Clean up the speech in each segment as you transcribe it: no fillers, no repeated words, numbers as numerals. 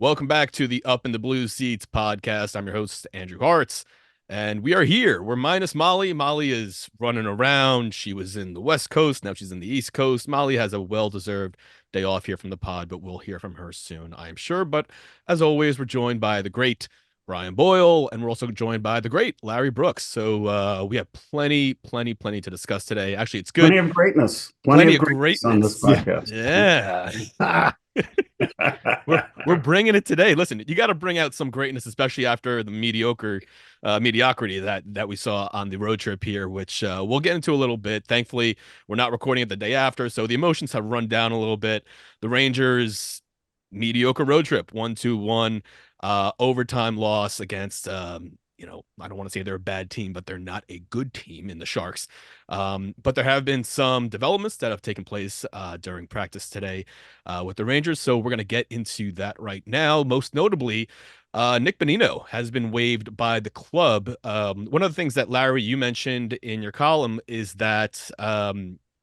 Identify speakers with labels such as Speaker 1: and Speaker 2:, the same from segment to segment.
Speaker 1: Welcome back to the Up in the Blue Seats podcast. I'm your host, Andrew Hartz, and we are here. We're minus Molly. Molly is running around. She was in the West Coast. Now she's in the East Coast. Molly has a well-deserved day off here from the pod, but we'll hear from her soon, I am sure. But as always, we're joined by the great Brian Boyle, and we're also joined by the great Larry Brooks. So we have plenty to discuss today. Actually, it's good.
Speaker 2: Plenty of greatness. Plenty
Speaker 1: Plenty
Speaker 2: of
Speaker 1: of
Speaker 2: greatness on this
Speaker 1: greatness. Yeah.
Speaker 2: podcast.
Speaker 1: Yeah. We're bringing it today. Listen, you got to bring out some greatness, especially after the mediocrity that we saw on the road trip here, which we'll get into a little bit. Thankfully, we're not recording it the day after, so the emotions have run down a little bit. The Rangers mediocre road trip, 1-2-1, overtime loss against I don't want to say they're a bad team, but they're not a good team in the Sharks. But there have been some developments that have taken place during practice today with the Rangers. So we're going to get into that right now. Most notably, Nick Bonino has been waived by the club. One of the things that, Larry, you mentioned in your column is that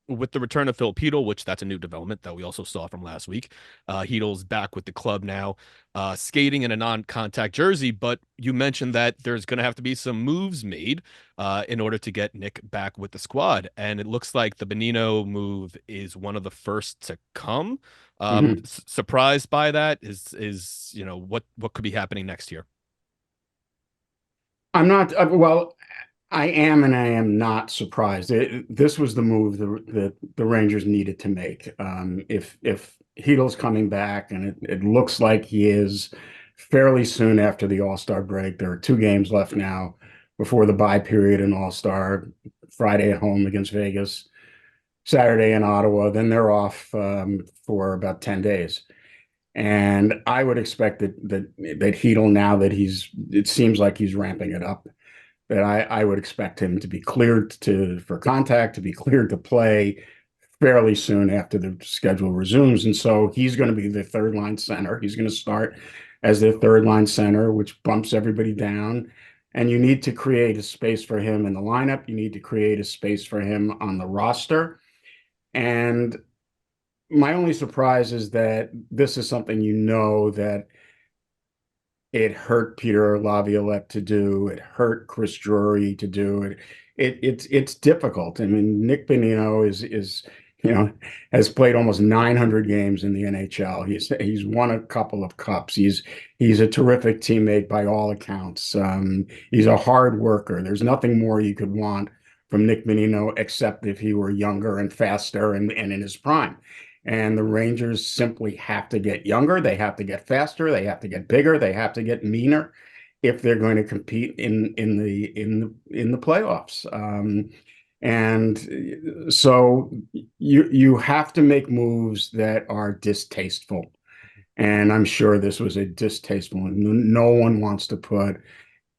Speaker 1: with the return of Phil Hedl, which that's a new development that we also saw from last week. Hedl's back with the club now, skating in a non-contact jersey, but you mentioned that there's going to have to be some moves made in order to get Nick back with the squad. And it looks like the Bonino move is one of the first to come.
Speaker 2: Mhm.
Speaker 1: Surprised by that is what could be happening next year.
Speaker 2: I'm not, well, I am and I am not surprised. This was the move that the Rangers needed to make. If Heedle's coming back, and it looks like he is fairly soon after the All-Star break. There are 2 games left now before the bye period in All-Star. Friday at home against Vegas, Saturday in Ottawa. Then they're off for about 10 days. And I would expect that Heedle, now that it seems like he's ramping it up, that I would expect him to be cleared for contact, to be cleared to play fairly soon after the schedule resumes. And so he's going to be the third line center. He's going to start as the third line center, which bumps everybody down. And you need to create a space for him in the lineup. You need to create a space for him on the roster. And my only surprise is that this is something that it hurt Peter Laviolette to do. It hurt Chris Drury to do it. It's difficult. I mean, Nick Bonino is has played almost 900 games in the NHL. He's won a couple of cups. He's a terrific teammate by all accounts. He's a hard worker. There's nothing more you could want from Nick Bonino, except if he were younger and faster and in his prime. And the Rangers simply have to get younger. They have to get faster. They have to get bigger. They have to get meaner if they're going to compete in the playoffs. And so you have to make moves that are distasteful. And I'm sure this was a distasteful one. No one wants to put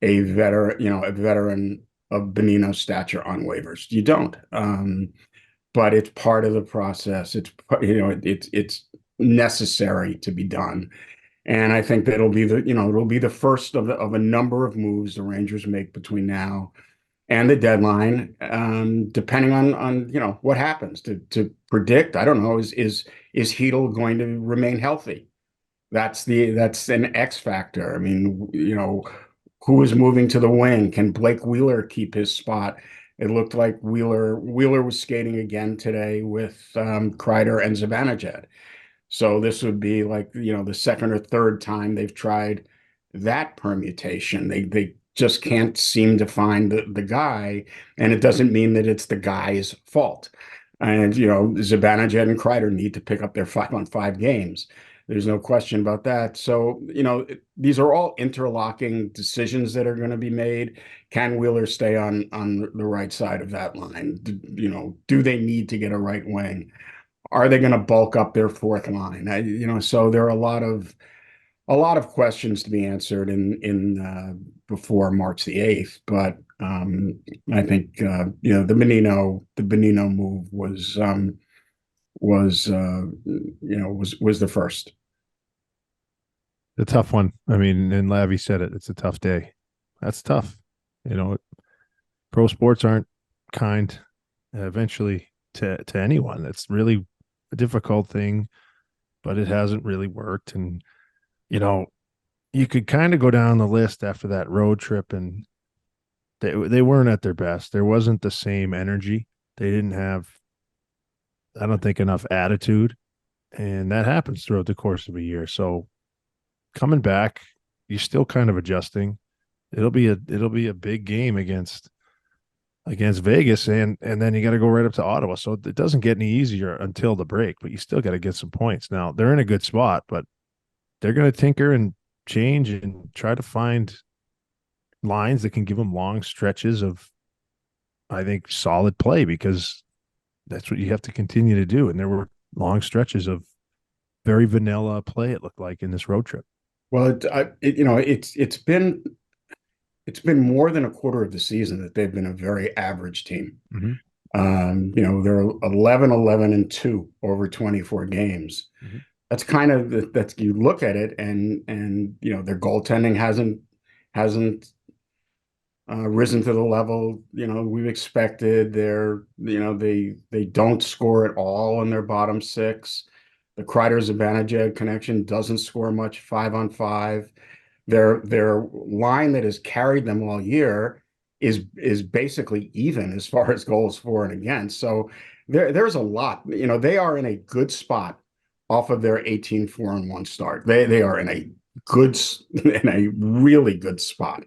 Speaker 2: a veteran of Bonino stature on waivers. You don't. But it's part of the process. It's necessary to be done. And I think that it'll be the first of a number of moves the Rangers make between now and the deadline, depending on what happens. To predict, I don't know, is Hedl going to remain healthy? That's an X factor. I mean, who is moving to the wing? Can Blake Wheeler keep his spot? It looked like Wheeler was skating again today with Kreider and Zibanejad. So this would be like, the second or third time they've tried that permutation. They just can't seem to find the guy, and it doesn't mean that it's the guy's fault. And Zibanejad and Kreider need to pick up their 5-on-5 games. There's no question about that. So, these are all interlocking decisions that are going to be made. Can Wheeler stay on the right side of that line? Do they need to get a right wing? Are they going to bulk up their fourth line? So there are a lot of questions to be answered in before March the 8th. But I think the Bonino move was the first.
Speaker 3: A tough one. I mean, and Lavi said it. It's a tough day. That's tough. Pro sports aren't kind eventually to anyone. It's really a difficult thing, but it hasn't really worked. And you know, you could kind of go down the list after that road trip, and they weren't at their best. There wasn't the same energy. They didn't have, I don't think, enough attitude, and that happens throughout the course of a year. So coming back, you're still kind of adjusting. It'll be a big game against Vegas, and then you got to go right up to Ottawa. So it doesn't get any easier until the break, but you still got to get some points. Now they're in a good spot, but they're going to tinker and change and try to find lines that can give them long stretches of, I think, solid play, because that's what you have to continue to do. And there were long stretches of very vanilla play, it looked like, in this road trip.
Speaker 2: Well, it's been more than a quarter of the season that they've been a very average team.
Speaker 3: Mhm.
Speaker 2: They're 11-11-2 over 24 games.
Speaker 3: Mhm.
Speaker 2: That's kind of that's you look at it, and their goaltending hasn't risen to the level we've expected. They don't score at all in their bottom six. The Kreider-Zibanejad connection doesn't score much 5-on-5. Their line that has carried them all year is basically even as far as goals for and against. So there's a lot. They are in a good spot off of their 18-4-1 start. They are in a really good spot.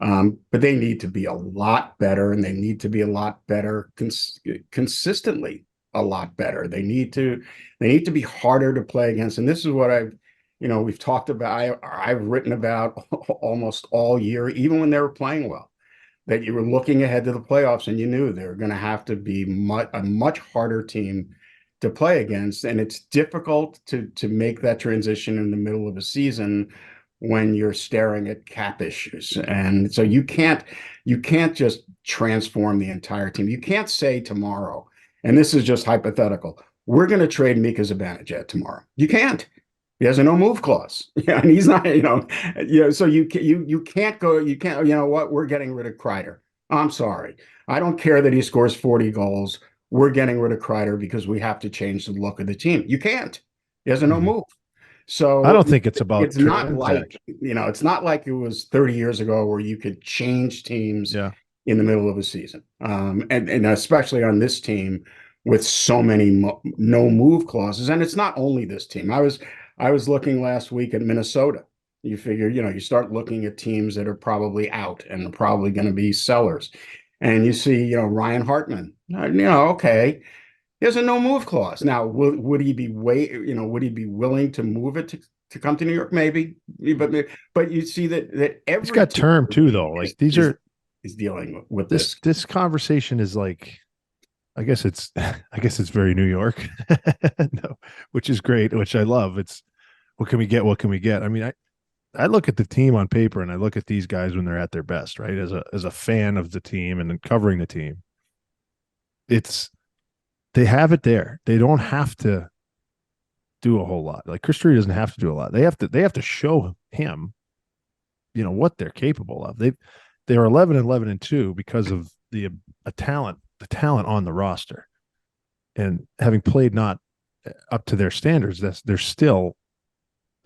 Speaker 2: But they need to be a lot better, and they need to be a lot better consistently. A lot better. They need to be harder to play against. And this is what we've talked about. I've written about almost all year, even when they were playing well, that you were looking ahead to the playoffs and you knew they were going to have to be a much harder team to play against. And it's difficult to make that transition in the middle of a season when you're staring at cap issues. And so you can't just transform the entire team. You can't say tomorrow, and this is just hypothetical, we're going to trade Mika Zibanejad tomorrow. You can't. He has a no move clause. Yeah, and he's not, so you can't go, what, we're getting rid of Kreider. I'm sorry. I don't care that he scores 40 goals. We're getting rid of Kreider because we have to change the look of the team. You can't. He has a no move. So
Speaker 3: I don't think it's about
Speaker 2: it's not like it was 30 years ago where you could change teams in the middle of a season. And especially on this team with so many no move clauses. And it's not only this team. I was looking last week at Minnesota. You figure, you start looking at teams that are probably out and are probably going to be sellers. And you see, Ryan Hartman, okay. He has a no move clause. Now, would he be willing to move it to come to New York? Maybe, but you see that every
Speaker 3: it's got term too, though. Like these
Speaker 2: is dealing with
Speaker 3: this. This conversation is like, I guess it's very New York, no, which is great, which I love. It's what can we get? What can we get? I mean, I look at the team on paper and I look at these guys when they're at their best, right? As a fan of the team and then covering the team, they have it there. They don't have to do a whole lot. Like Chris Drury doesn't have to do a lot. They have to show him, what they're capable of. They're 11-11-2 because of the talent on the roster, and having played not up to their standards, they're still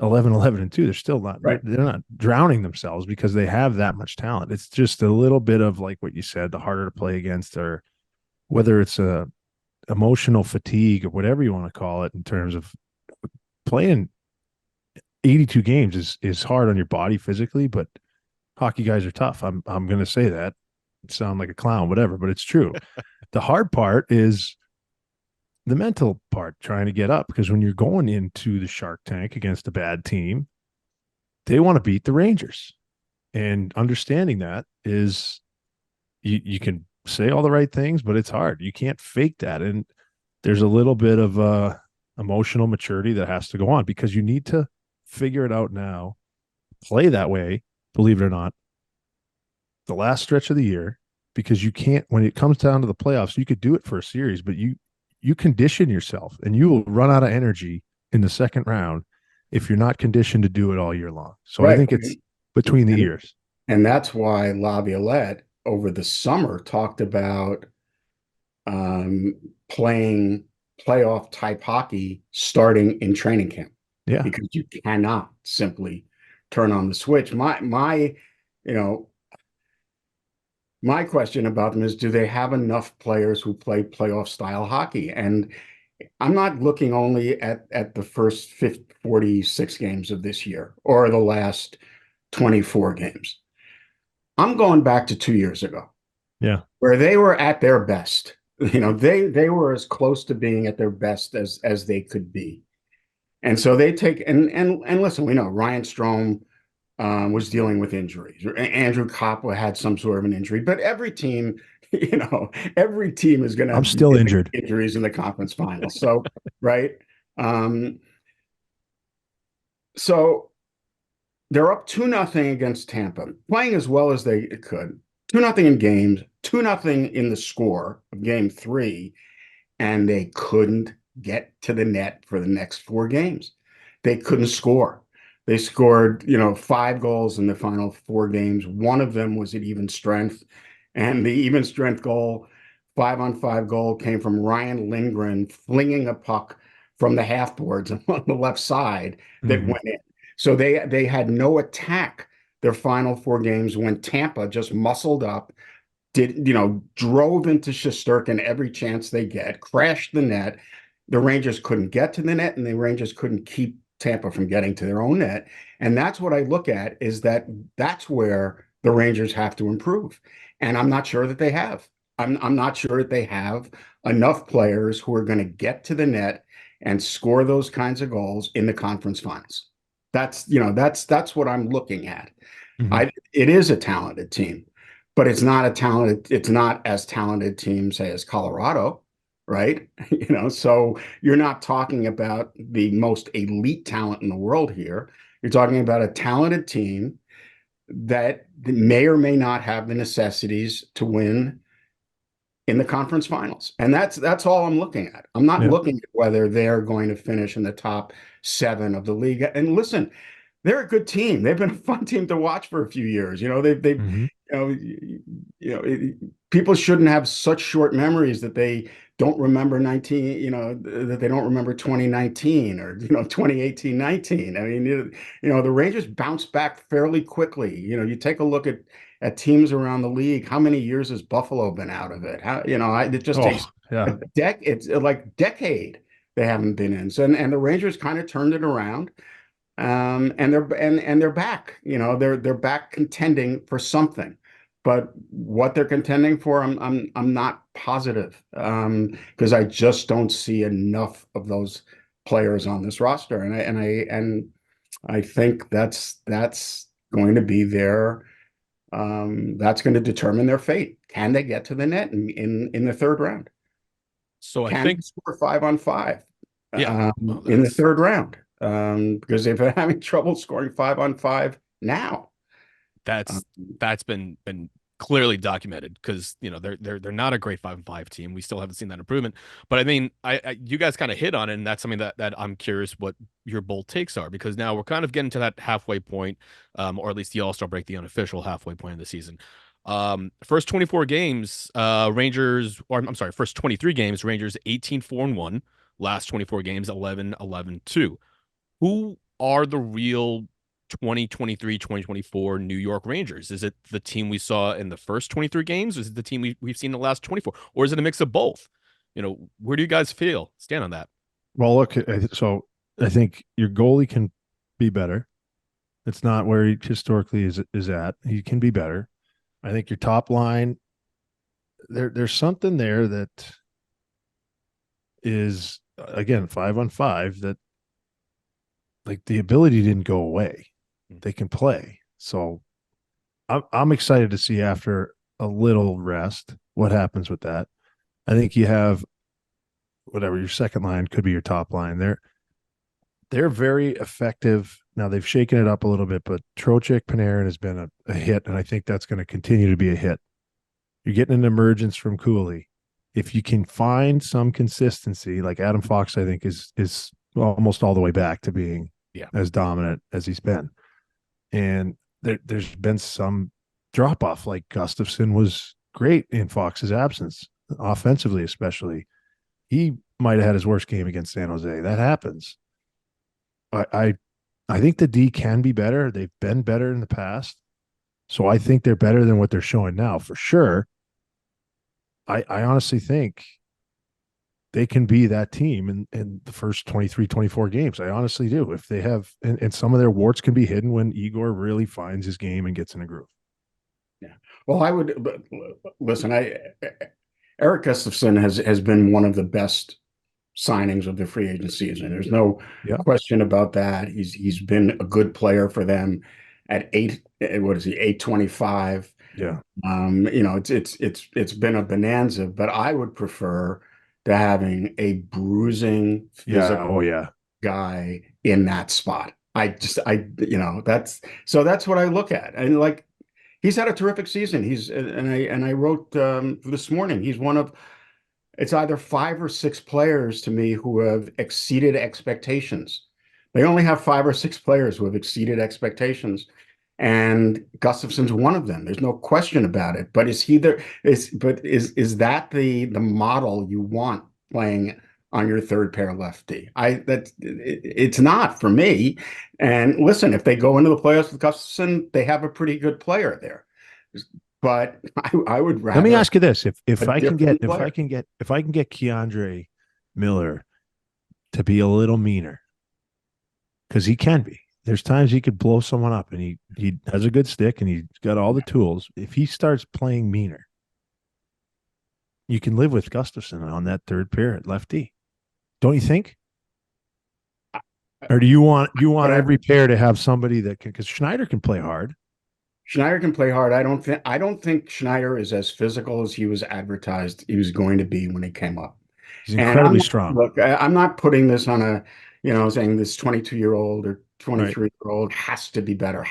Speaker 3: 11-11-2. They're still not right. They're not drowning themselves because they have that much talent. It's just a little bit of like what you said, the harder to play against, or whether it's a emotional fatigue or whatever you want to call it, in terms of playing 82 games is hard on your body physically, but hockey guys are tough. I'm going to say that. Sound like a clown, whatever, but it's true. The hard part is the mental part, trying to get up, because when you're going into the Shark Tank against a bad team, they want to beat the Rangers, and understanding that is you can say all the right things, but it's hard. You can't fake that. And there's a little bit of emotional maturity that has to go on, because you need to figure it out now, play that way, believe it or not, the last stretch of the year, because you can't, when it comes down to the playoffs, you could do it for a series, but you condition yourself and you will run out of energy in the second round if you're not conditioned to do it all year long. So right. I think it's between the ears.
Speaker 2: And that's why Laviolette over the summer talked about playing playoff type hockey starting in training camp.
Speaker 3: Yeah.
Speaker 2: because you cannot simply turn on the switch. You know, my question about them is, do they have enough players who play playoff style hockey? And I'm not looking only at the first 46 games of this year or the last 24 games. I'm going back to 2 years ago
Speaker 3: Yeah.
Speaker 2: where they were at their best. They were as close to being at their best as they could be. And so they take and listen, we know Ryan Strome was dealing with injuries. Andrew Koppa had some sort of an injury, but every team, every team is going to
Speaker 3: I'm
Speaker 2: have
Speaker 3: still injured.
Speaker 2: injuries in the conference finals. So, right. Um, so they're up 2-0 against Tampa, playing as well as they could. 2-0 in games, 2-0 in the score of game 3, and they couldn't get to the net for the next 4 games. They couldn't score. They scored, 5 goals in the final 4 games. One of them was at even strength. And the even strength goal, 5-on-5 goal, came from Ryan Lindgren flinging a puck from the half boards on the left side that went in. So they had no attack their final 4 games when Tampa just muscled up, drove into Shesterkin every chance they get, crashed the net. The Rangers couldn't get to the net, and the Rangers couldn't keep Tampa from getting to their own net. And that's what I look at, is that's where the Rangers have to improve. And I'm not sure that they have. I'm not sure that they have enough players who are going to get to the net and score those kinds of goals in the conference finals. That's what I'm looking at. It is a talented team, but it's not as talented team, say, as Colorado, right? So you're not talking about the most elite talent in the world here. You're talking about a talented team that may or may not have the necessities to win in the conference finals. And that's all I'm looking at. I'm not looking at whether they're going to finish in the top 7 of the league. And listen, they're a good team. They've been a fun team to watch for a few years. People shouldn't have such short memories that they don't remember 2019 or 2018-19. I mean, the Rangers bounced back fairly quickly. You take a look at teams around the league. How many years has Buffalo been out of it? It just takes it's like decade they haven't been in. So and the Rangers kind of turned it around. And they're back. They're back contending for something, but what they're contending for, I'm not positive, because I just don't see enough of those players on this roster, and I think that's going to be that's going to determine their fate. Can they get to the net in the third round?
Speaker 1: So I
Speaker 2: Can
Speaker 1: think
Speaker 2: they score 5-on-5 in the
Speaker 1: that's
Speaker 2: third round? Because they've been having trouble scoring 5-on-5 now.
Speaker 1: that's been clearly documented, because they're not a great 5-on-5 team. We still haven't seen that improvement. But I mean, you guys kind of hit on it, and that's something that I'm curious what your bold takes are, because now we're kind of getting to that halfway point, or at least the All-Star break, the unofficial halfway point of the season. First 24 games, Rangers, or I'm sorry, first 23 games, Rangers 18-4-1. Last 24 games, 11-11-2. Who are the real 2023-2024 New York Rangers? Is it the team we saw in the first 23 games? Is it the team we've seen in the last 24? Or is it a mix of both? Where do you guys stand on that?
Speaker 3: Well, look, so I think your goalie can be better. It's not where he historically is at. He can be better. I think your top line, there's something there that is, again, 5-on-5, that, like, the ability didn't go away. They can play. So I'm excited to see, after a little rest, what happens with that. I think you have whatever your second line could be your top line. They're very effective. Now they've shaken it up a little bit, but Trocheck Panarin has been a hit, and I think that's going to continue to be a hit. You're getting an emergence from Cooley. If you can find some consistency, like Adam Fox, I think is almost all the way back to being as dominant as he's been. And there's been some drop off. Like Gustafsson was great in Fox's absence, offensively especially. He might have had his worst game against San Jose. That happens. I think the D can be better. They've been better in the past. So I think they're better than what they're showing now for sure. I honestly think they can be that team in the first 23, 24 games. I honestly do. If they have, and some of their warts can be hidden when Igor really finds his game and gets in a groove.
Speaker 2: Yeah. Well, I would but listen. Eric Gustafson has been one of the best signings of the free agent season. There's no
Speaker 3: Yeah.
Speaker 2: question about that. He's been a good player for them at eight. What is he? 825.
Speaker 3: Yeah.
Speaker 2: It's been a bonanza, but I would prefer to having a bruising
Speaker 3: Yeah.
Speaker 2: physical
Speaker 3: Oh, yeah.
Speaker 2: guy in that spot. That's what I look at. And like he's had a terrific season. I wrote this morning, he's one of it's either 5 or 6 players to me who have exceeded expectations. They only have 5 or 6 players who have exceeded expectations. And Gustafson's one of them. There's no question about it. But is that the model you want playing on your third pair lefty? It's not for me. And listen, if they go into the playoffs with Gustafson, they have a pretty good player there. But I would rather.
Speaker 3: Let me ask you this: if
Speaker 2: a
Speaker 3: I can get
Speaker 2: different
Speaker 3: if I can get Keandre Miller to be a little meaner, because he can be. There's times he could blow someone up, and he has a good stick, and he's got all the tools. If he starts playing meaner, you can live with Gustafson on that third pair at lefty, don't you think? Or do you want every pair to have somebody that can? Because Schneider can play hard.
Speaker 2: Schneider can play hard. I don't think Schneider is as physical as he was advertised he was going to be when he came up.
Speaker 3: He's incredibly strong.
Speaker 2: Look, I'm not putting this on saying this 22-year-old or 23-year-old has to be better.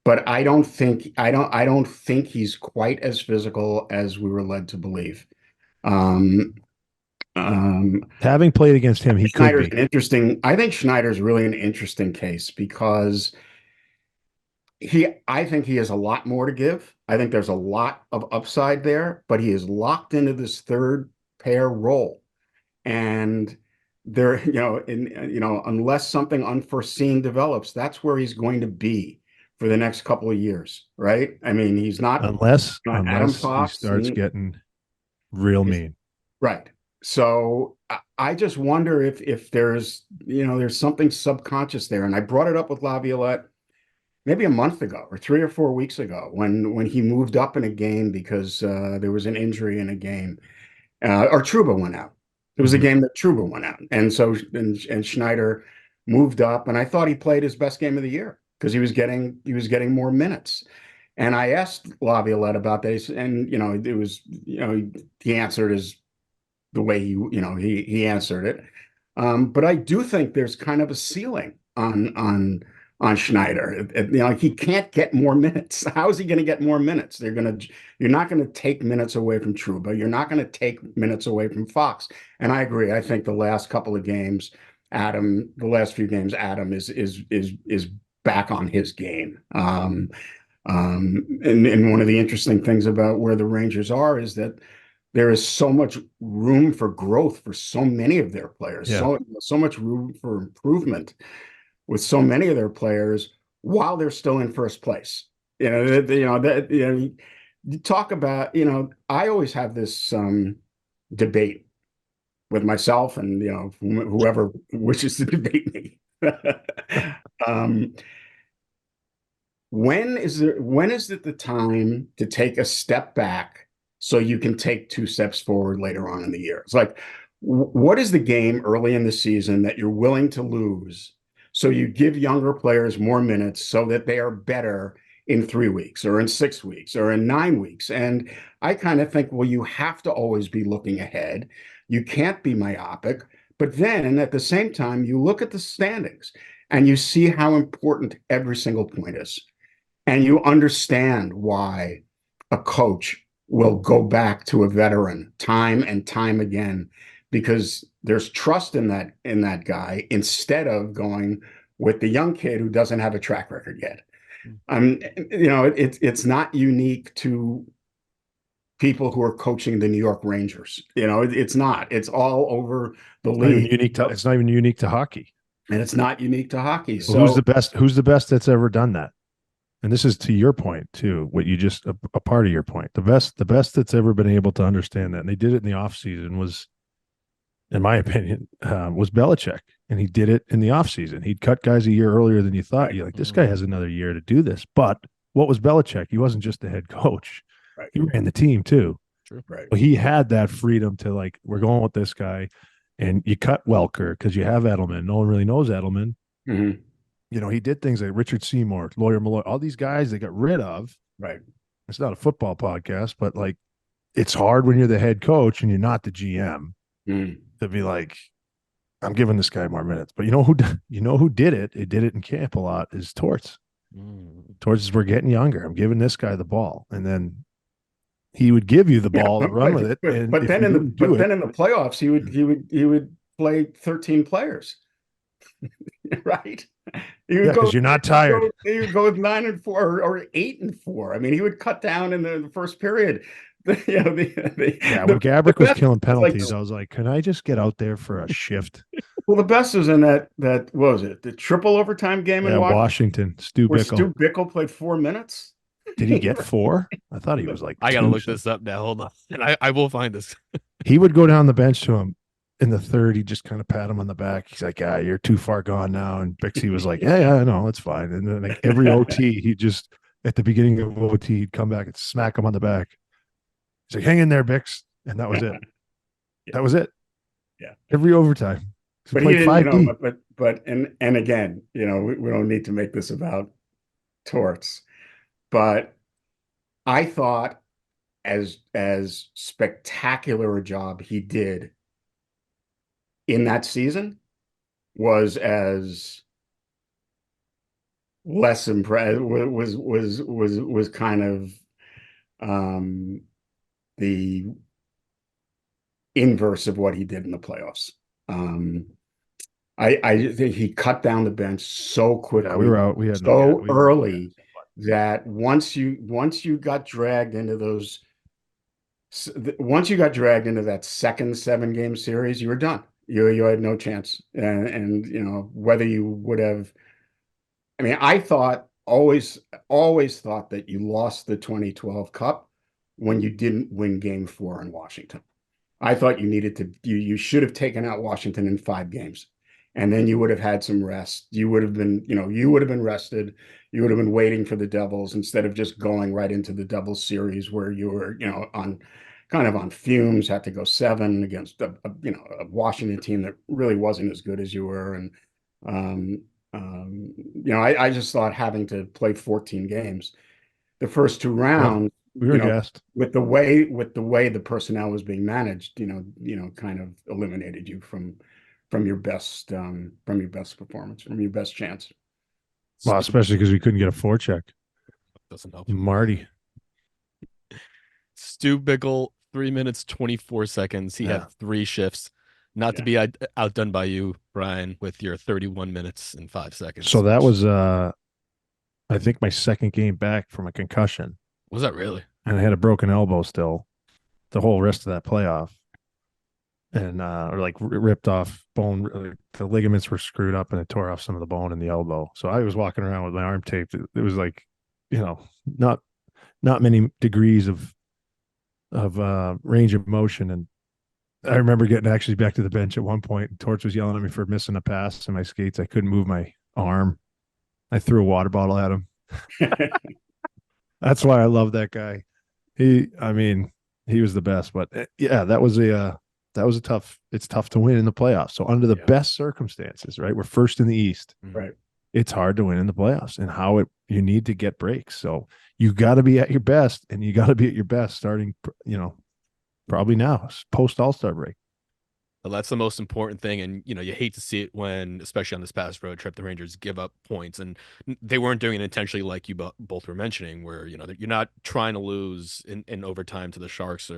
Speaker 2: But I don't think he's quite as physical as we were led to believe.
Speaker 3: Having played against him, he
Speaker 2: Schneider's
Speaker 3: could be.
Speaker 2: I think Schneider's really an interesting case because I think he has a lot more to give. I think there's a lot of upside there, but he is locked into this third pair role. And there, unless something unforeseen develops, that's where he's going to be for the next couple of years, right? I mean, he's not
Speaker 3: unless
Speaker 2: Adam Fox
Speaker 3: he starts getting real mean.
Speaker 2: Right. So I just wonder if there's something subconscious there. And I brought it up with Laviolette maybe a month ago or 3 or 4 weeks ago when he moved up in a game because there was an injury in a game or Trouba went out. It was a game that Trouba went out. And so and Schneider moved up and I thought he played his best game of the year because he was getting more minutes. And I asked Laviolette about this and it was he answered the way he answered it. But I do think there's kind of a ceiling on Schneider. He can't get more minutes. How is he going to get more minutes? You're not going to take minutes away from Trouba. You're not going to take minutes away from Fox. And I agree. I think the last few games, Adam is back on his game. And one of the interesting things about where the Rangers are is that there is so much room for growth for so many of their players.
Speaker 3: Yeah.
Speaker 2: So much room for improvement with so many of their players while they're still in first place. You talk about, I always have this debate with myself and, whoever wishes to debate me. When is it the time to take a step back so you can take 2 steps forward later on in the year? It's like, what is the game early in the season that you're willing to lose so you give younger players more minutes so that they are better in 3 weeks or in 6 weeks or in 9 weeks? And I kind of think, well, you have to always be looking ahead. You can't be myopic. But then at the same time, you look at the standings and you see how important every single point is. And you understand why a coach will go back to a veteran time and time again, because there's trust in that guy instead of going with the young kid who doesn't have a track record yet. It's not unique to people who are coaching the New York Rangers. It's not. It's all over the league.
Speaker 3: It's not even unique to hockey.
Speaker 2: and it's not unique to hockey.
Speaker 3: Well, who's
Speaker 2: So
Speaker 3: the best? Who's the best that's ever done that? And this is to your point too. What you just a part of your point. The best that's ever been able to understand that, and they did it in the off season was, in my opinion, was Belichick, and he did it in the off season. He'd cut guys a year earlier than you thought.
Speaker 2: right,
Speaker 3: You're like, this guy has another year to do this. But what was Belichick? He wasn't just the head coach.
Speaker 2: right,
Speaker 3: He ran the team too.
Speaker 1: True.
Speaker 2: right.
Speaker 3: So he had that freedom to like, we're going with this guy, and you cut Welker because you have Edelman. No one really knows Edelman.
Speaker 2: Mhm.
Speaker 3: You know, he did things like Richard Seymour, Lawyer Malloy, all these guys they got rid of.
Speaker 2: Right.
Speaker 3: It's not a football podcast, but like, it's hard when you're the head coach and you're not the GM
Speaker 2: Mm.
Speaker 3: to be like, I'm giving this guy more minutes. But you know who did it? It did it in camp a lot. Is Torts. Torts is, we're getting younger. I'm giving this guy the ball, and then he would give you the ball to run with it. And
Speaker 2: But
Speaker 3: if
Speaker 2: then
Speaker 3: you
Speaker 2: in the
Speaker 3: didn't do it,
Speaker 2: then in the playoffs, he would play 13 players, right? He would
Speaker 3: yeah, because you're not tired.
Speaker 2: He would go with 9-4 or 8-4. I mean, he would cut down in the first period. You know,
Speaker 3: Yeah, when Gabrick was
Speaker 2: best
Speaker 3: killing
Speaker 2: was like,
Speaker 3: penalties, I was like, can I just get out there for a shift?
Speaker 2: well, the best was in that what was it? The triple overtime game
Speaker 3: Yeah,
Speaker 2: in
Speaker 3: Washington, Stu
Speaker 2: where
Speaker 3: Bickle.
Speaker 2: Stu Bickle played 4 minutes.
Speaker 3: Did he get 4? I thought he was like,
Speaker 1: I gotta
Speaker 3: 2.
Speaker 1: look this up now. Hold on, and I will find this.
Speaker 3: He would go down the bench to him in the third. He'd just kind of pat him on the back. He's like, "Ah, you're too far gone now." And Bixie was like, "Yeah, I know, it's fine." And then like every OT, he just at the beginning of OT, he'd come back and smack him on the back. He's like, "Hang in there, Bix," and that was it. That was it.
Speaker 2: Yeah.
Speaker 3: Every overtime. He
Speaker 2: But he
Speaker 3: played
Speaker 2: didn't,
Speaker 3: 5D.
Speaker 2: but and again, we don't need to make this about Torts, but I thought as spectacular a job he did in that season was as less impressive was kind of the inverse of what he did in the playoffs. I think he cut down the bench so quickly,
Speaker 3: Yeah, we were out. We had
Speaker 2: so
Speaker 3: we
Speaker 2: early that once you got dragged into those, once you got dragged into that second 7-game series, you were done. You had no chance, and whether you would have. I mean, I thought always thought that you lost the 2012 Cup when you didn't win Game 4 in Washington. I thought you should have taken out Washington in 5 games, and then you would have had some rest. You would have been rested. You would have been waiting for the Devils instead of just going right into the Devils series where you were, on kind of on fumes, had to go 7 against a Washington team that really wasn't as good as you were. And I just thought having to play 14 games, the first 2 rounds,
Speaker 3: we were gassed
Speaker 2: with the way the personnel was being managed, kind of eliminated you from your best performance, from your best chance.
Speaker 3: Well, especially because we couldn't get a forecheck.
Speaker 1: Doesn't help.
Speaker 3: Marty.
Speaker 1: Stu Bickle, 3 minutes 24 seconds. He had 3 shifts. Not to be outdone by you, Brian, with your 31 minutes and 5 seconds.
Speaker 3: So that was, I think, my second game back from a concussion.
Speaker 1: Was that really?
Speaker 3: And I had a broken elbow still the whole rest of that playoff. And or like ripped off bone. The ligaments were screwed up and it tore off some of the bone in the elbow. So I was walking around with my arm taped. It was like, not many degrees of range of motion. And I remember getting actually back to the bench at one point, and Torch was yelling at me for missing a pass in my skates. I couldn't move my arm. I threw a water bottle at him. That's why I love that guy. He was the best. But yeah, that was a tough. It's tough to win in the playoffs. So under the best circumstances, right? We're first in the East.
Speaker 2: Right.
Speaker 3: It's hard to win in the playoffs, and you need to get breaks. So you got to be at your best, and you got to be at your best starting, probably now, post All-Star break.
Speaker 1: Well, that's the most important thing. And, you hate to see it when, especially on this past road trip, the Rangers give up points. And they weren't doing it intentionally, like you both were mentioning, where, you're not trying to lose in overtime to the Sharks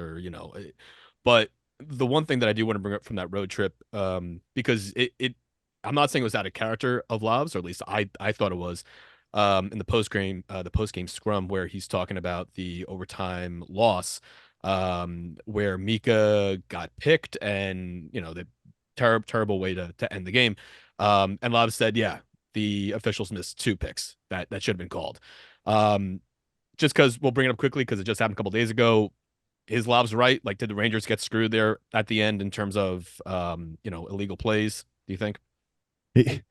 Speaker 1: but the one thing that I do want to bring up from that road trip, because I'm not saying it was out of character of Lavs, or at least I thought it was, in the post game scrum where he's talking about the overtime loss, where Mika got picked, and the terrible way to end the game. And Lav said, yeah, the officials missed 2 picks that should have been called. Um, just because we'll bring it up quickly because it just happened a couple days ago. His Lav's right. Like, did the Rangers get screwed there at the end in terms of illegal plays? Do you think?
Speaker 3: He,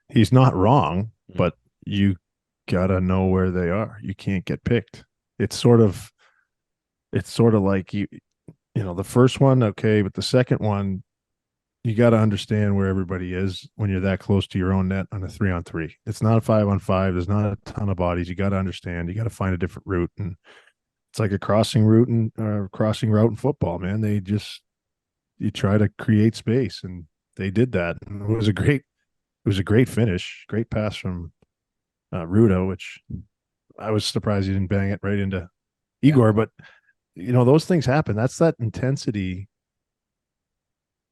Speaker 3: he's not wrong,
Speaker 1: Mm.
Speaker 3: but you gotta know where they are. You can't get picked. It's sort of like the first one, okay, but the second one, you got to understand where everybody is when you're that close to your own net on a 3-on-3. It's not a 5-on-5. There's not a ton of bodies. You got to understand. You got to find a different route, and it's like a crossing route in football, man. You try to create space, and they did that. And it was a great finish, great pass from Ruda, which I was surprised he didn't bang it right into Igor, but those things happen. That's that intensity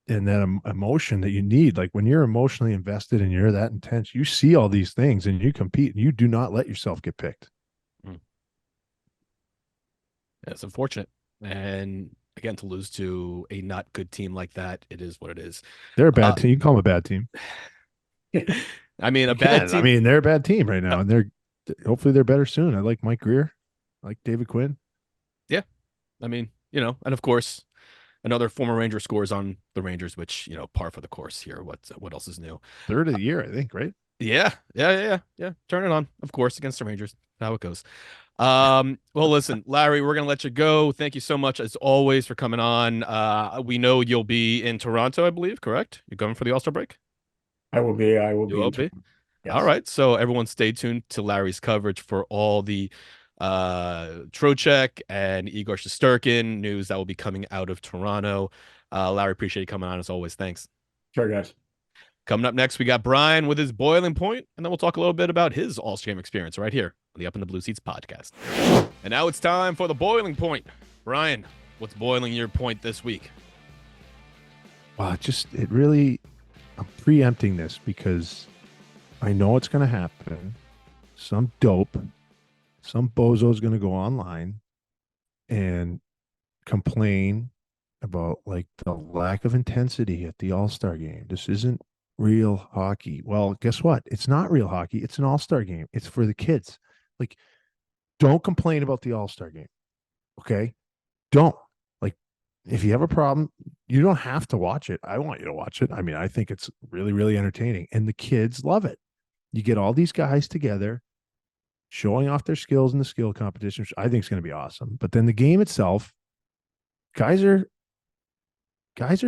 Speaker 3: and that emotion that you need. Like when you're emotionally invested and you're that intense, you see all these things and you compete and you do not let yourself get picked.
Speaker 1: It's unfortunate. And again, to lose to a not good team like that, it is what it is.
Speaker 3: They're a bad team. You can call them a bad team.
Speaker 1: I mean, a bad team.
Speaker 3: I mean, they're a bad team right now, and hopefully they're better soon. I like Mike Greer, I like David Quinn.
Speaker 1: Yeah. I mean, and of course, another former Ranger scores on the Rangers, which, par for the course here. What else is new?
Speaker 3: Third of the year, I think, right?
Speaker 1: Yeah. Turn it on, of course, against the Rangers. How it goes. Well, listen, Larry, we're gonna let you go. Thank you so much as always for coming on. We know you'll be in Toronto, I believe, correct? You're going for the All-Star break?
Speaker 2: I will be.
Speaker 1: You will be? Yes. All right. So everyone stay tuned to Larry's coverage for all the Trocheck and Igor Shesterkin news that will be coming out of Toronto. Larry, appreciate you coming on as always. Thanks.
Speaker 2: Sure, guys.
Speaker 1: Coming up next, we got Brian with his boiling point, and then we'll talk a little bit about his All-Star Game experience right here on the Up in the Blue Seats podcast. And now it's time for the boiling point. Brian, what's boiling your point this week?
Speaker 3: Wow, I'm preempting this because I know it's going to happen. Some bozo is going to go online and complain about like the lack of intensity at the All-Star game. This isn't real hockey. Well, guess what? It's not real hockey. It's an All-Star game. It's for the kids. Like, don't complain about the All-Star game. Okay? Don't. Like, if you have a problem, you don't have to watch it. I want you to watch it. I mean, I think it's really, really entertaining. And the kids love it. You get all these guys together showing off their skills in the skill competition, which I think is going to be awesome. But then the game itself, guys are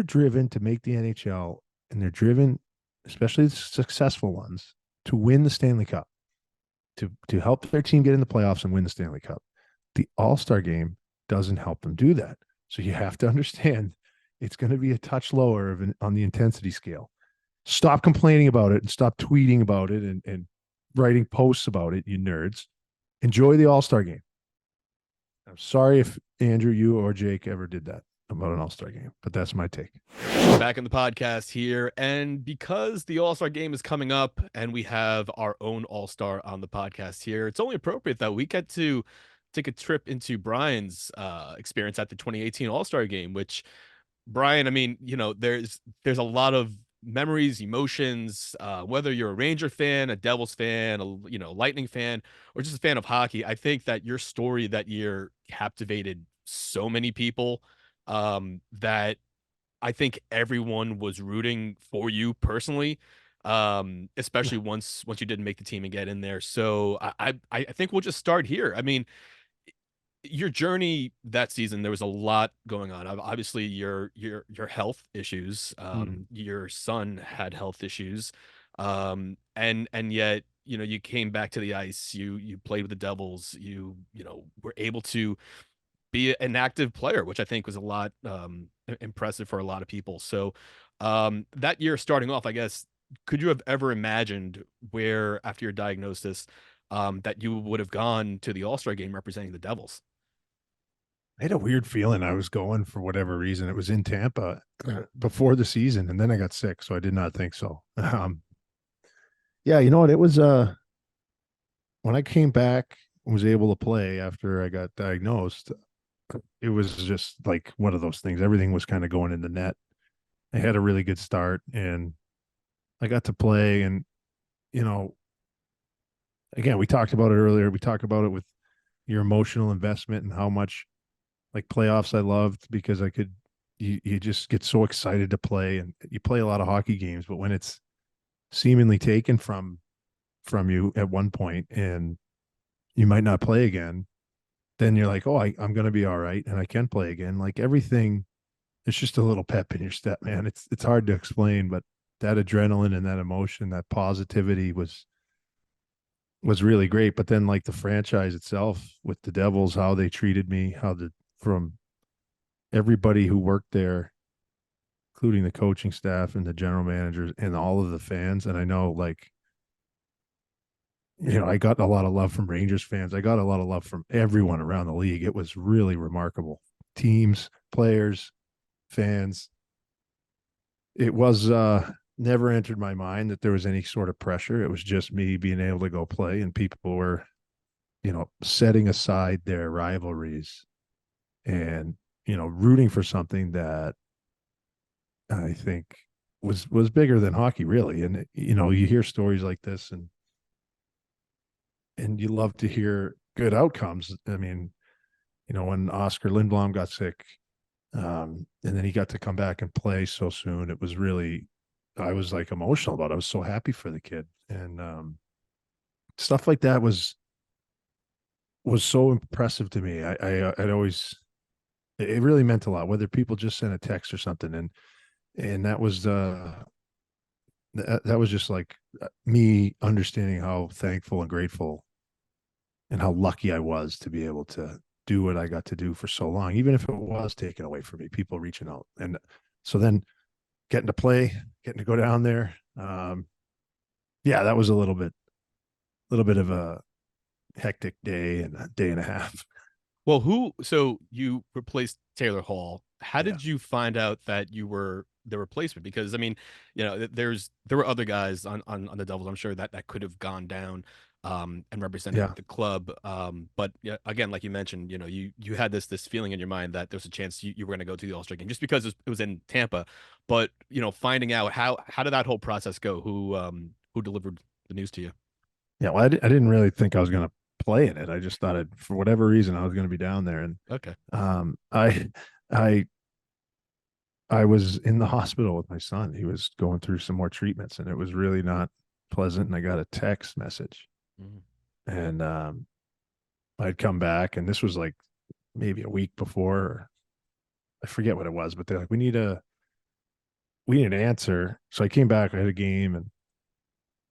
Speaker 3: driven to make the NHL, and they're driven, especially the successful ones, to win the Stanley Cup, to help their team get in the playoffs and win the Stanley Cup. The All-Star game doesn't help them do that. So you have to understand it's going to be a touch lower on the intensity scale. Stop complaining about it and stop tweeting about it and writing posts about it, you nerds. Enjoy the All-Star game. I'm sorry if Andrew, you or Jake ever did that about an All-Star game, but that's my take.
Speaker 1: Back in the podcast here, and because the All-Star game is coming up and we have our own All-Star on the podcast here, it's only appropriate that we get to take a trip into Brian's experience at the 2018 All-Star game, which, Brian, I mean, there's a lot of memories, emotions, whether you're a Ranger fan, a Devils fan, a Lightning fan, or just a fan of hockey. I think that your story that year captivated so many people that I think everyone was rooting for you personally, especially once you didn't make the team and get in there. So I think we'll just start here. I mean, your journey that season, there was a lot going on. Obviously, your health issues. Your son had health issues, and yet you came back to the ice. You played with the Devils. You were able to be an active player, which I think was a lot impressive for a lot of people. So that year starting off, I guess, could you have ever imagined where after your diagnosis that you would have gone to the All-Star game representing the Devils?
Speaker 3: I had a weird feeling I was going for whatever reason. It was in Tampa before the season, and then I got sick, so I did not think so. Yeah, you know what? It was when I came back and was able to play after I got diagnosed, it was just like one of those things. Everything was kind of going in the net. I had a really good start, and I got to play, and you know, again, we talked about it earlier. We talked about it with your emotional investment and how much like playoffs I loved because I could you just get so excited to play, and you play a lot of hockey games, but when it's seemingly taken from you at one point and you might not play again, then you're like, oh, I'm going to be all right and I can play again. Like everything, it's just a little pep in your step, man. It's hard to explain, but that adrenaline and that emotion, that positivity was really great. But then like the franchise itself with the Devils, how they treated me, from everybody who worked there, including the coaching staff and the general managers and all of the fans. And I know like, I got a lot of love from Rangers fans. I got a lot of love from everyone around the league. It was really remarkable. Teams, players, fans. It was never entered my mind that there was any sort of pressure. It was just me being able to go play, and people were, setting aside their rivalries and, rooting for something that I think was bigger than hockey, really. And you hear stories like this, and you love to hear good outcomes. I mean, when Oscar Lindblom got sick, and then he got to come back and play so soon, it was really, I was like emotional about it. I was so happy for the kid. And stuff like that was so impressive to me. I'd always, it really meant a lot, whether people just sent a text or something. And that was, that was just like me understanding how thankful and grateful and how lucky I was to be able to do what I got to do for so long, even if it was taken away from me, people reaching out. And so then getting to play, getting to go down there. Yeah, that was a little bit of a hectic day and a day and a half.
Speaker 1: Well, so you replaced Taylor Hall. How
Speaker 3: Yeah.
Speaker 1: did you find out that you were the replacement? Because I mean, there were other guys on the Devils, I'm sure that could have gone down and represented
Speaker 3: Yeah.
Speaker 1: the club. But yeah, again, like you mentioned, you had this feeling in your mind that there's a chance you were going to go to the All-Star game just because it was in Tampa. But finding out how did that whole process go? Who delivered the news to you?
Speaker 3: Yeah. Well, I didn't really think I was going to play in it. I just thought for whatever reason, I was going to be down there. And
Speaker 1: Okay.
Speaker 3: I, I, I was in the hospital with my son. He was going through some more treatments, and it was really not pleasant. And I got a text message,
Speaker 1: Mhm.
Speaker 3: and I'd come back, and this was like maybe a week before. Or I forget what it was, but they're like, we need an answer. So I came back. I had a game and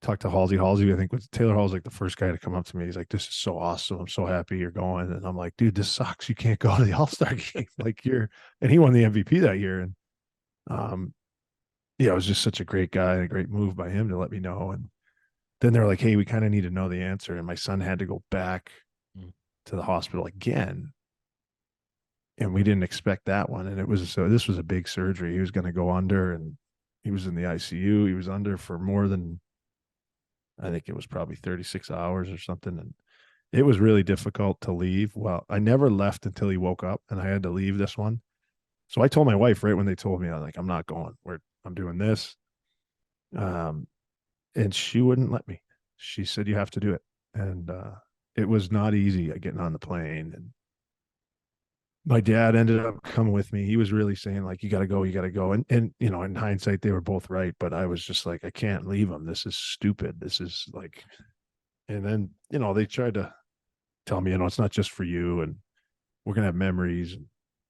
Speaker 3: talked to Halsey. Halsey, I think was Taylor Hall's like the first guy to come up to me. He's like, "This is so awesome. I'm so happy you're going." And I'm like, "Dude, this sucks. You can't go to the All-Star game." Like and he won the MVP that year. And um, yeah, it was just such a great guy and a great move by him to let me know. And then they're like, "Hey, we kind of need to know the answer." And my son had to go back
Speaker 1: Mm.
Speaker 3: to the hospital again. And we didn't expect that one. And this was a big surgery. He was going to go under, and he was in the ICU. He was under for more than, I think it was probably 36 hours or something. And it was really difficult to leave. Well, I never left until he woke up, and I had to leave this one. So I told my wife right when they told me, I was like, I'm not going. I'm doing this. Um, and she wouldn't let me. She said, you have to do it. And it was not easy getting on the plane. And my dad ended up coming with me. He was really saying, like, you got to go, you got to go. And, in hindsight, they were both right. But I was just like, I can't leave him. This is stupid. This is like, and then, they tried to tell me, it's not just for you, and we're going to have memories. And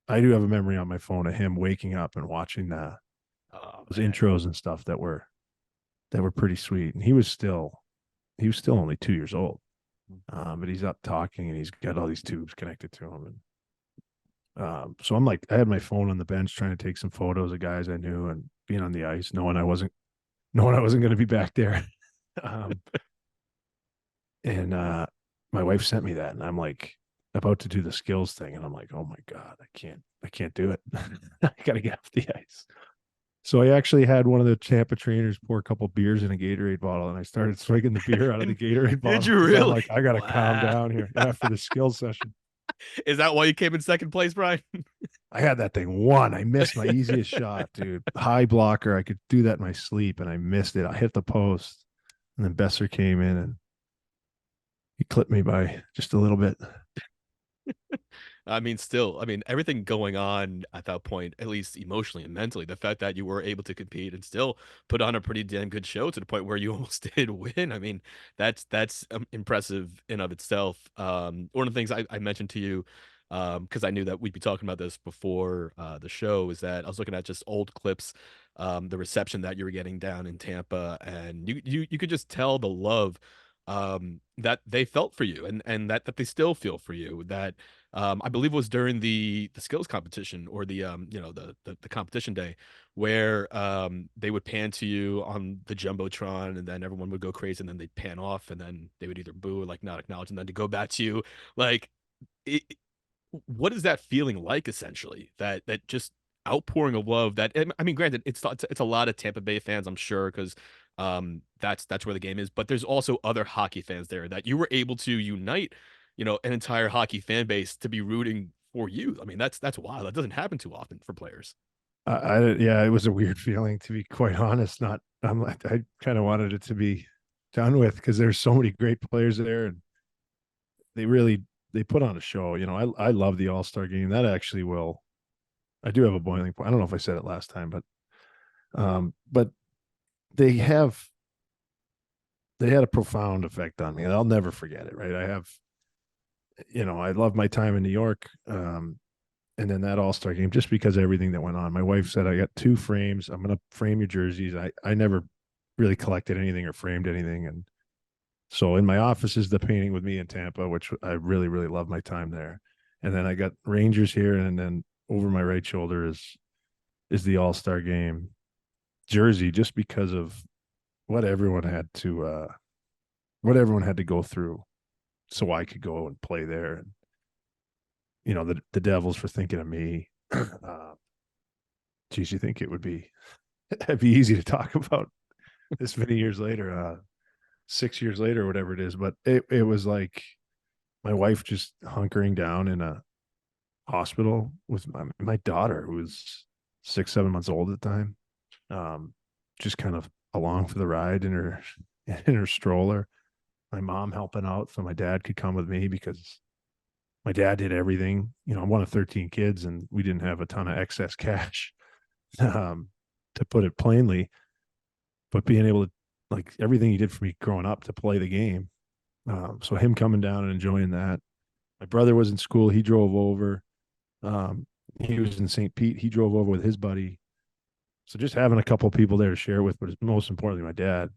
Speaker 3: I do have a memory on my phone of him waking up and watching
Speaker 1: Oh,
Speaker 3: those
Speaker 1: man.
Speaker 3: intros and stuff that were pretty sweet. And he was still only 2 years old. But he's up talking, and he's got all these tubes connected to him. And so I'm like, I had my phone on the bench trying to take some photos of guys I knew and being on the ice, knowing I wasn't going to be back there. um, and my wife sent me that, and I'm like about to do the skills thing, and I'm like, oh my God, I can't do it. I got to get off the ice. So I actually had one of the Tampa trainers pour a couple beers in a Gatorade bottle, and I started swigging the beer out of the Gatorade bottle.
Speaker 1: Did you
Speaker 3: 'cause
Speaker 1: really?
Speaker 3: I'm like, I got to calm
Speaker 1: Wow.
Speaker 3: down here after the skills session.
Speaker 1: Is that why you came in second place, Brian?
Speaker 3: I had that thing one. I missed my easiest shot, dude. High blocker. I could do that in my sleep, and I missed it. I hit the post, and then Besser came in and he clipped me by just a little bit.
Speaker 1: I mean, still, I mean, everything going on at that point, at least emotionally and mentally, the fact that you were able to compete and still put on a pretty damn good show to the point where you almost did win. I mean, that's impressive in of itself. One of the things I mentioned to you, because I knew that we'd be talking about this before the show, is that I was looking at just old clips, the reception that you were getting down in Tampa, and you could just tell the love that they felt for you and that they still feel for you. That I believe it was during the skills competition or the the competition day where they would pan to you on the jumbotron and then everyone would go crazy and then they'd pan off and then they would either boo or like not acknowledge and then to go back to you like it, what is that feeling like essentially that just outpouring of love that I mean granted it's a lot of Tampa Bay fans I'm sure because that's where the game is but there's also other hockey fans there that you were able to unite an entire hockey fan base to be rooting for you. I mean that's wild. That doesn't happen too often for players.
Speaker 3: Yeah, it was a weird feeling to be quite honest. Not I'm like I kind of wanted it to be done with because there's so many great players there and they put on a show. I love the All-Star game. That actually will I do have a boiling point. I don't know if I said it last time, but they had a profound effect on me, and I'll never forget it. Right? I love my time in New York, and then that All-Star game, just because of everything that went on. My wife said, "I got 2 frames. I'm going to frame your jerseys." I never really collected anything or framed anything, and so in my office is the painting with me in Tampa, which I really really love my time there. And then I got Rangers here, and then over my right shoulder is the All-Star game jersey, just because of what everyone had to go through so I could go and play there. And the Devils for thinking of me. Geez, you think it'd be easy to talk about this many years later, 6 years later, or whatever it is. But it was like my wife just hunkering down in a hospital with my daughter, who was 6, 7 months old at the time, just kind of along for the ride in her stroller. My mom helping out so my dad could come with me because my dad did everything. I'm one of 13 kids and we didn't have a ton of excess cash, to put it plainly. But being able to, like, everything he did for me growing up to play the game. So him coming down and enjoying that. My brother was in school. He drove over. He was in St. Pete. He drove over with his buddy. So just having a couple of people there to share with, but most importantly, my dad,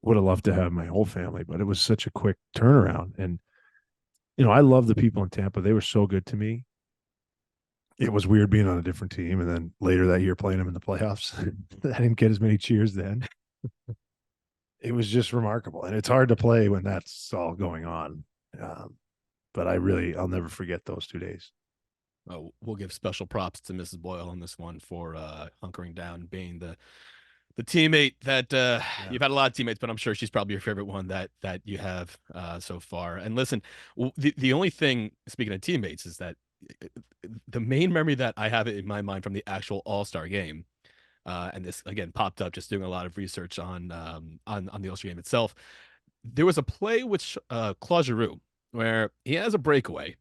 Speaker 3: would have loved to have my whole family, but it was such a quick turnaround. And, I love the people in Tampa. They were so good to me. It was weird being on a different team. And then later that year playing them in the playoffs, I didn't get as many cheers then. It was just remarkable. And it's hard to play when that's all going on. But I'll never forget those 2 days.
Speaker 1: Oh, we'll give special props to Mrs. Boyle on this one for hunkering down, being the teammate that you've had a lot of teammates, but I'm sure she's probably your favorite one that you have so far. And listen, the only thing, speaking of teammates, is that the main memory that I have in my mind from the actual All-Star game, and this again popped up just doing a lot of research on the All-Star game itself. There was a play with Claude Giroux where he has a breakaway.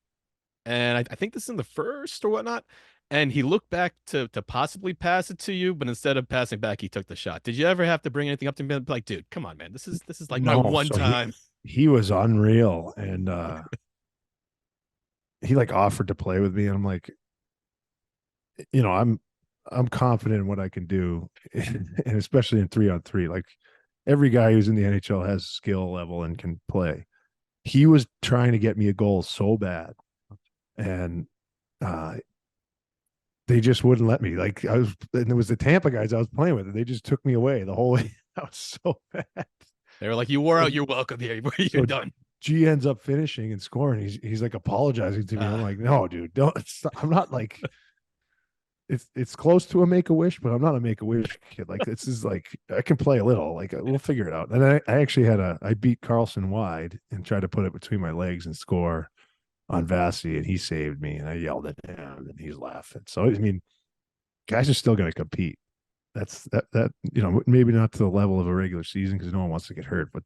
Speaker 1: And I think this is in the first or whatnot. And he looked back to possibly pass it to you, but instead of passing back, he took the shot. Did you ever have to bring anything up to me? Like, dude, come on, man. This is like my one time.
Speaker 3: He was unreal. And he like offered to play with me. And I'm like, I'm confident in what I can do. And especially in 3-on-3. Like, every guy who's in the NHL has skill level and can play. He was trying to get me a goal so bad. And they just wouldn't let me. Like, and it was the Tampa guys I was playing with, and they just took me away the whole way. That was so bad.
Speaker 1: They were like, "You wore out. You're welcome here. You're done."
Speaker 3: G ends up finishing and scoring. He's like apologizing to me. I'm like, "No, dude, don't." I'm not like. It's close to a Make-A-Wish, but I'm not a Make-A-Wish kid. Like, this is like, I can play a little. Like, we'll figure it out. And I actually I beat Carlson wide and tried to put it between my legs and score. on Vasi, and he saved me, and I yelled at him, and he's laughing. So I mean, guys are still going to compete. That's maybe not to the level of a regular season because no one wants to get hurt, but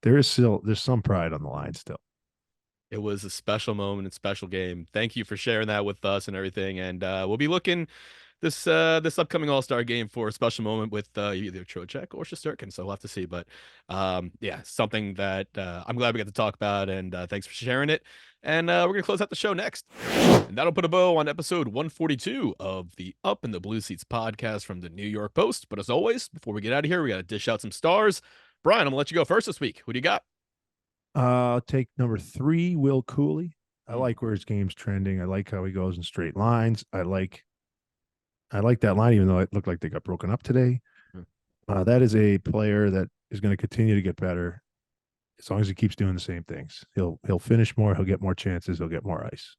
Speaker 3: there's some pride on the line still.
Speaker 1: It was a special moment and special game. Thank you for sharing that with us and everything. And we'll be looking this upcoming All-Star game for a special moment with either Trocheck or Shesterkin. So we'll have to see. But yeah, something that I'm glad we got to talk about. And thanks for sharing it. And we're going to close out the show next. And that'll put a bow on episode 142 of the Up in the Blue Seats podcast from the New York Post. But as always, before we get out of here, we got to dish out some stars. Brian, I'm going to let you go first this week. Who do you got?
Speaker 3: I'll take number 3, Will Cooley. I like where his game's trending. I like how he goes in straight lines. I like that line, even though it looked like they got broken up today. That is a player that is going to continue to get better as long as he keeps doing the same things. He'll finish more. He'll get more chances. He'll get more ice.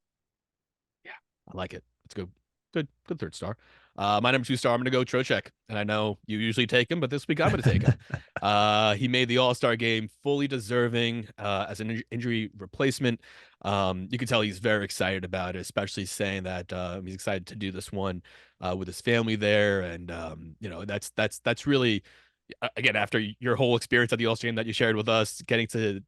Speaker 1: Yeah, I like it. It's good. Good third star. My number 2 star, I'm going to go Trocheck. And I know you usually take him, but this week I'm going to take him. He made the All-Star game, fully deserving as an injury replacement. You can tell he's very excited about it, especially saying that he's excited to do this one with his family there. And, that's really, again, after your whole experience at the All-Star game that you shared with us, getting to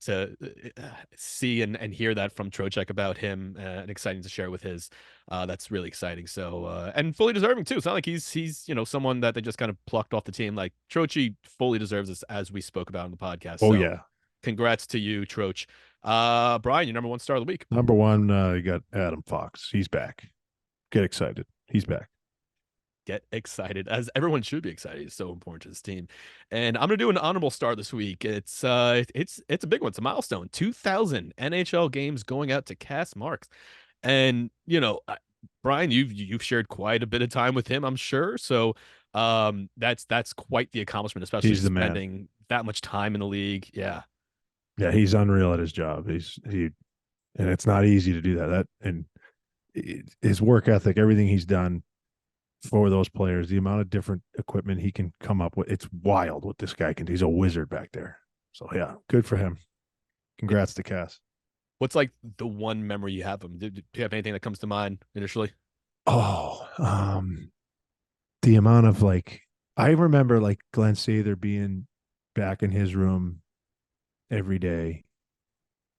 Speaker 1: see and hear that from Trocheck about him and exciting to share with his, that's really exciting. So, and fully deserving too. It's not like he's someone that they just kind of plucked off the team. Like Troche fully deserves this, as we spoke about in the podcast.
Speaker 3: Oh,
Speaker 1: so,
Speaker 3: yeah.
Speaker 1: Congrats to you, Troche. Brian, your number 1 star of the week.
Speaker 3: Number 1, you got Adam Fox. He's back. Get excited. He's back.
Speaker 1: Get excited, as everyone should be excited. It's so important to this team. And I'm gonna do an honorable star this week. It's a big one. It's a milestone. 2,000 NHL games going out to Cass Marks. And Brian, you've shared quite a bit of time with him, I'm sure. So that's quite the accomplishment, especially spending that much time in the league. Yeah,
Speaker 3: he's unreal at his job. And it's not easy to do that. And his work ethic, everything he's done for those players, the amount of different equipment he can come up with, it's wild what this guy can do. He's a wizard back there. So yeah, good for him. Congrats to Cass.
Speaker 1: What's like the one memory you have of him? Do you have anything that comes to mind initially?
Speaker 3: Oh, the amount of I remember Glenn Sather being back in his room every day,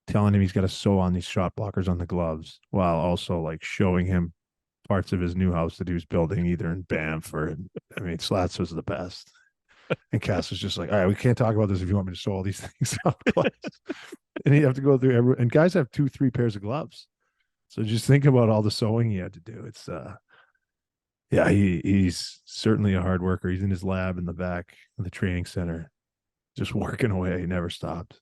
Speaker 3: telling him he's got to sew on these shot blockers on the gloves, while also showing him parts of his new house that he was building either in Banff or Slats was the best. And Cass was just like, all right, we can't talk about this if you want me to sew all these things on gloves. And you have to go through and guys have 2-3 pairs of gloves. So just think about all the sewing he had to do. It's he's certainly a hard worker. He's in his lab in the back of the training center, just working away. He never stopped.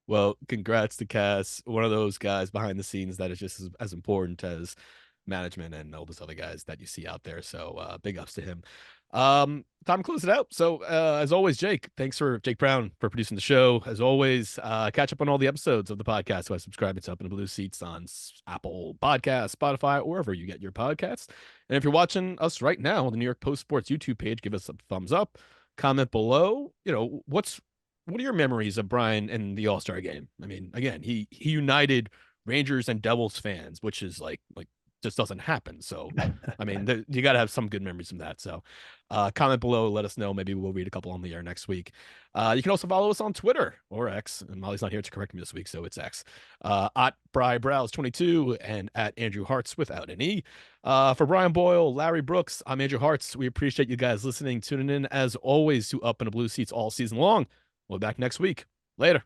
Speaker 1: Well, congrats to Cass, one of those guys behind the scenes that is just as important as management and all those other guys that you see out there. So big ups to him. Time to close it out. So as always, Jake Brown for producing the show. As always, catch up on all the episodes of the podcast by subscribing to Up in the Blue Seats on Apple Podcasts, Spotify, or wherever you get your podcasts. And if you're watching us right now on the New York Post Sports YouTube page, give us a thumbs up, comment below. What are your memories of Brian and the All-Star game? I mean, again, he united Rangers and Devils fans, which is like just doesn't happen. So, I mean, you got to have some good memories from that. So, comment below, let us know. Maybe we'll read a couple on the air next week. You can also follow us on Twitter or X. And Molly's not here to correct me this week, so it's X. At BryBrowse22 and at Andrew Hartz without an E. For Brian Boyle, Larry Brooks, I'm Andrew Hartz. We appreciate you guys listening, tuning in as always to Up in the Blue Seats all season long. We'll be back next week. Later.